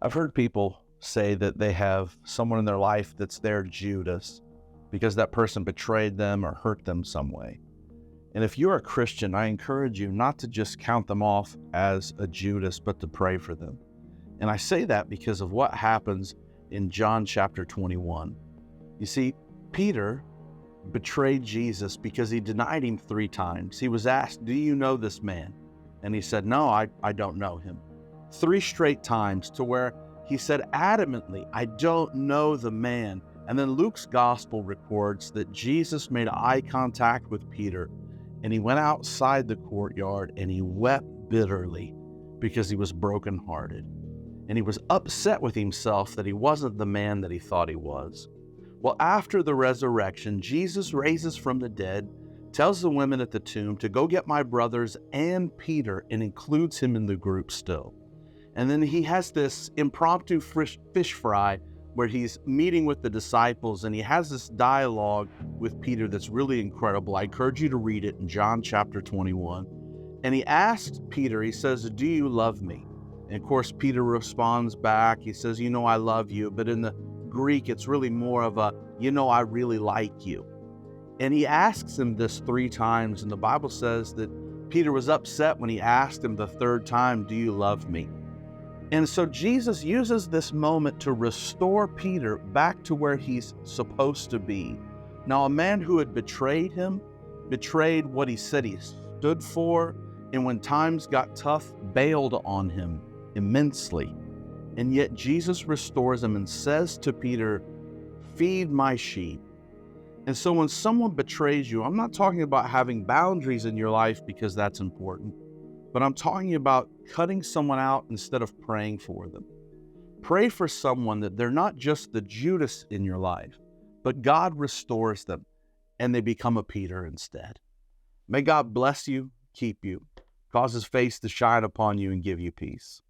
I've heard people say that they have someone in their life that's their Judas because that person betrayed them or hurt them some way. And if you're a Christian, I encourage you not to just count them off as a Judas, but to pray for them. And I say that because of what happens in John chapter 21. You see, Peter betrayed Jesus because he denied him 3 times. He was asked, "Do you know this man?" And he said, "No, I don't know him." 3 straight times, to where he said adamantly, "I don't know the man." And then Luke's gospel records that Jesus made eye contact with Peter, and he went outside the courtyard and he wept bitterly because he was brokenhearted. And he was upset with himself that he wasn't the man that he thought he was. Well, after the resurrection, Jesus raises from the dead, tells the women at the tomb to go get my brothers and Peter, and includes him in the group still. And then he has this impromptu fish fry where he's meeting with the disciples, and he has this dialogue with Peter that's really incredible. I encourage you to read it in John chapter 21. And he asks Peter, he says, "Do you love me?" And of course, Peter responds back. He says, "You know, I love you." But in the Greek, it's really more of a, "You know, I really like you." And he asks him this 3 times. And the Bible says that Peter was upset when he asked him the 3rd time, "Do you love me?" And so Jesus uses this moment to restore Peter back to where he's supposed to be. Now, a man who had betrayed him, betrayed what he said he stood for, and when times got tough, bailed on him immensely. And yet Jesus restores him and says to Peter, "Feed my sheep." And so when someone betrays you, I'm not talking about having boundaries in your life, because that's important, but I'm talking about cutting someone out instead of praying for them. Pray for someone that they're not just the Judas in your life, but God restores them and they become a Peter instead. May God bless you, keep you, cause his face to shine upon you, and give you peace.